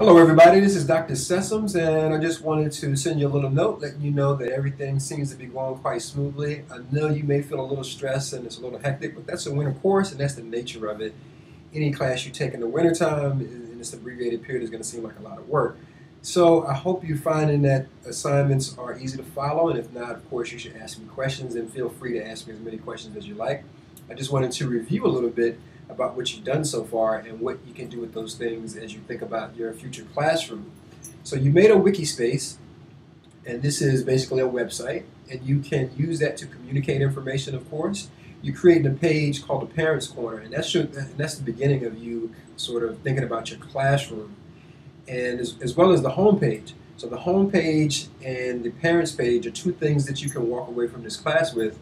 Hello, everybody. This is Dr. Sessoms, and I just wanted to send you a little note letting you know that everything seems to be going quite smoothly. I know you may feel a little stressed and it's a little hectic, but that's a winter course, and that's the nature of it. Any class you take in the wintertime in this abbreviated period is going to seem like a lot of work. So I hope you're finding that assignments are easy to follow, and if not, of course, you should ask me questions, and feel free to ask me as many questions as you like. I just wanted to review a little bit about what you've done so far and what you can do with those things as you think about your future classroom. So you made a wiki space, and this is basically a website, and you can use that to communicate information, of course. You created a page called the Parents Corner, and that's the beginning of you sort of thinking about your classroom, and as well as the home page. So the home page and the Parents page are two things that you can walk away from this class with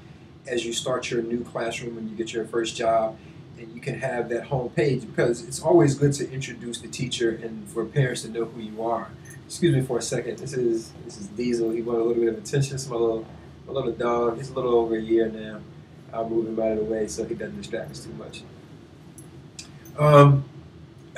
as you start your new classroom and you get your first job, and you can have that home page, because it's always good to introduce the teacher and for parents to know who you are. Excuse me for a second. This is Diesel. He wanted a little bit of attention. It's my little dog. He's a little over a year now. I'll move him out of the way so he doesn't distract us too much. And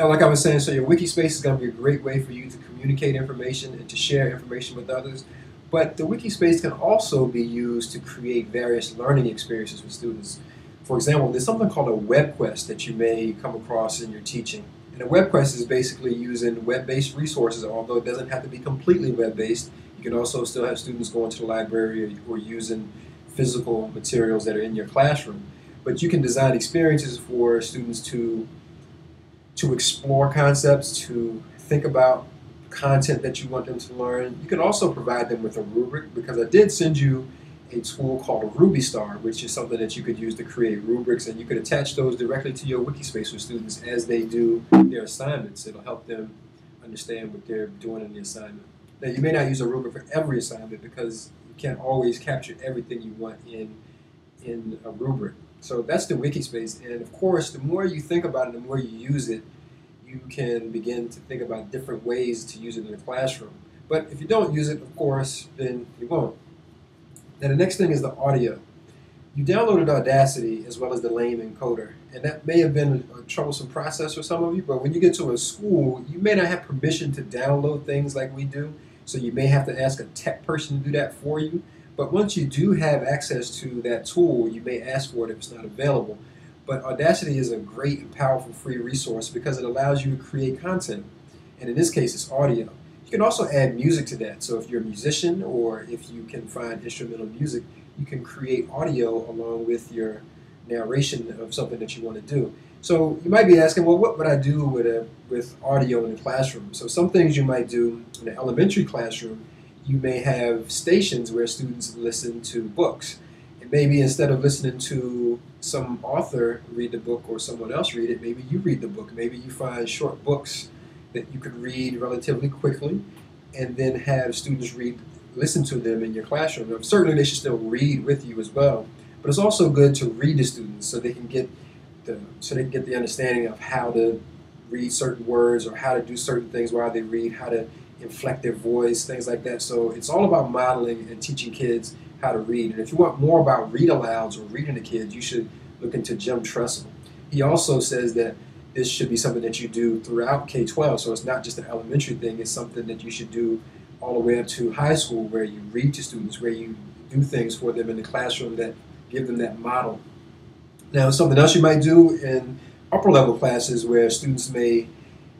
like I was saying, so your wiki space is going to be a great way for you to communicate information and to share information with others. But the wiki space can also be used to create various learning experiences with students. For example, there's something called a web quest that you may come across in your teaching. And a web quest is basically using web-based resources, although it doesn't have to be completely web-based. You can also still have students going to the library or using physical materials that are in your classroom. But you can design experiences for students to explore concepts, to think about content that you want them to learn. You can also provide them with a rubric, because I did send you a tool called a RubyStar, which is something that you could use to create rubrics, and you could attach those directly to your wiki space with students as they do their assignments. It'll help them understand what they're doing in the assignment. Now, you may not use a rubric for every assignment, because you can't always capture everything you want in a rubric. So that's the wiki space, and of course, the more you think about it, the more you use it, you can begin to think about different ways to use it in the classroom. But if you don't use it, of course, then you won't. Now, the next thing is the audio. You downloaded Audacity as well as the Lame Encoder, and that may have been a troublesome process for some of you, but when you get to a school, you may not have permission to download things like we do, so you may have to ask a tech person to do that for you. But once you do have access to that tool, you may ask for it if it's not available. But Audacity is a great and powerful free resource because it allows you to create content, and in this case, it's audio. You can also add music to that. So if you're a musician, or if you can find instrumental music, you can create audio along with your narration of something that you want to do. So you might be asking, well, what would I do with audio in the classroom? So some things you might do in the elementary classroom, you may have stations where students listen to books. And maybe instead of listening to some author read the book or someone else read it, maybe you read the book. Maybe you find short books that you could read relatively quickly, and then have students listen to them in your classroom. Now, certainly they should still read with you as well, but it's also good to read to students so they can get the understanding of how to read certain words, or how to do certain things while they read, how to inflect their voice, things like that. So it's all about modeling and teaching kids how to read. And if you want more about read-alouds or reading to kids, you should look into Jim Tressel. He also says that this should be something that you do throughout K-12, so it's not just an elementary thing, it's something that you should do all the way up to high school, where you read to students, where you do things for them in the classroom that give them that model. Now, something else you might do in upper level classes where students may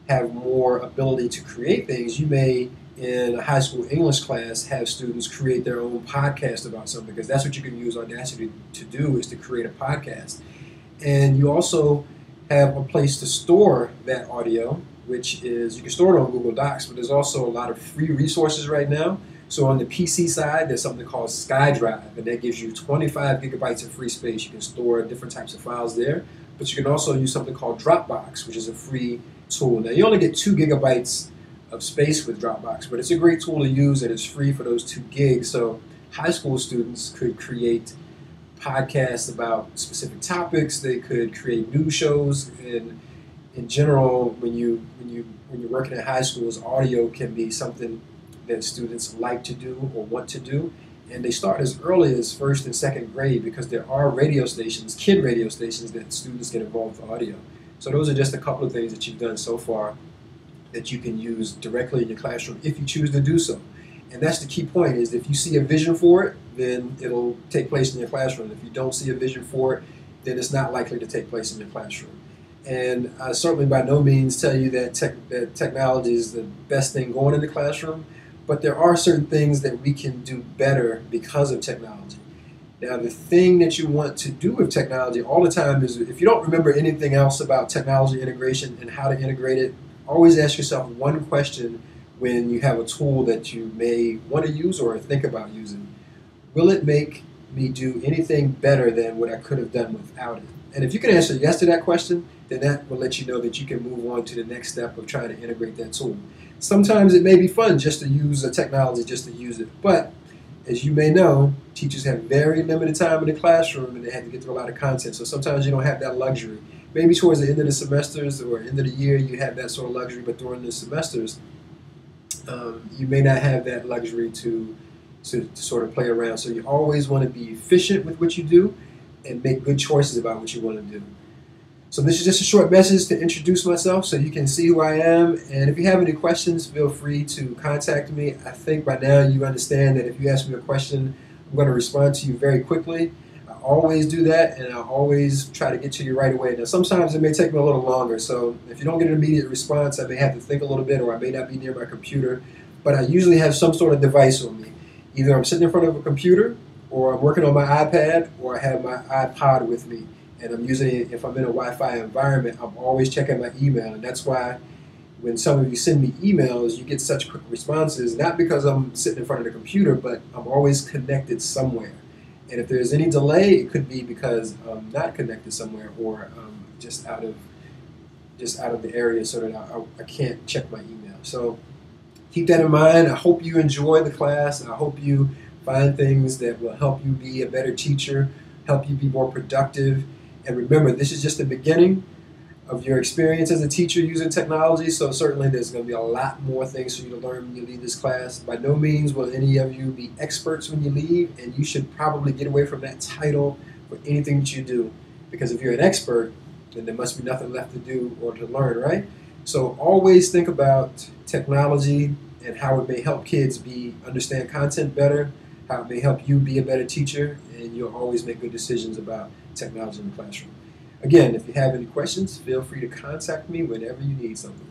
have more ability to create things, you may, in a high school English class, have students create their own podcast about something, because that's what you can use Audacity to do, is to create a podcast. And you also have a place to store that audio, which is, you can store it on Google Docs, but there's also a lot of free resources right now. So on the PC side, there's something called SkyDrive, and that gives you 25 gigabytes of free space. You can store different types of files there, but you can also use something called Dropbox, which is a free tool. Now, you only get 2 gigabytes of space with Dropbox, but it's a great tool to use, and it's free for those 2 gigs. So high school students could create podcasts about specific topics. They could create news shows, and in general, when you're working at high schools, audio can be something that students like to do or want to do, and they start as early as 1st and 2nd grade, because there are radio stations, kid radio stations, that students get involved with audio. So those are just a couple of things that you've done so far that you can use directly in your classroom if you choose to do so. And that's the key point, is if you see a vision for it, then it'll take place in your classroom. If you don't see a vision for it, then it's not likely to take place in your classroom. And I certainly by no means tell you that, that technology is the best thing going in the classroom, but there are certain things that we can do better because of technology. Now, the thing that you want to do with technology all the time is, if you don't remember anything else about technology integration and how to integrate it, always ask yourself one question when you have a tool that you may want to use or think about using. Will it make me do anything better than what I could have done without it? And if you can answer yes to that question, then that will let you know that you can move on to the next step of trying to integrate that tool. Sometimes it may be fun just to use a technology, just to use it, but as you may know, teachers have very limited time in the classroom and they have to get through a lot of content, so sometimes you don't have that luxury. Maybe towards the end of the semesters or end of the year you have that sort of luxury, but during the semesters you may not have that luxury to sort of play around. So you always want to be efficient with what you do and make good choices about what you want to do. So this is just a short message to introduce myself so you can see who I am. And if you have any questions, feel free to contact me. I think by now you understand that if you ask me a question, I'm going to respond to you very quickly. I always do that, and I always try to get to you right away. Now sometimes it may take me a little longer, so if you don't get an immediate response, I may have to think a little bit, or I may not be near my computer. But I usually have some sort of device on me. Either I'm sitting in front of a computer, or I'm working on my iPad, or I have my iPod with me. And I'm using it, if I'm in a Wi-Fi environment, I'm always checking my email. And that's why when some of you send me emails, you get such quick responses, not because I'm sitting in front of the computer, but I'm always connected somewhere. And if there's any delay, it could be because I'm not connected somewhere, or just out of the area, so that I can't check my email. So keep that in mind. I hope you enjoy the class, and I hope you find things that will help you be a better teacher, help you be more productive. And remember, this is just the beginning of your experience as a teacher using technology, so certainly there's going to be a lot more things for you to learn when you leave this class. By no means will any of you be experts when you leave, and you should probably get away from that title for anything that you do, because if you're an expert, then there must be nothing left to do or to learn, right? So always think about technology and how it may help kids understand content better, how it may help you be a better teacher, and you'll always make good decisions about technology in the classroom. Again, if you have any questions, feel free to contact me whenever you need something.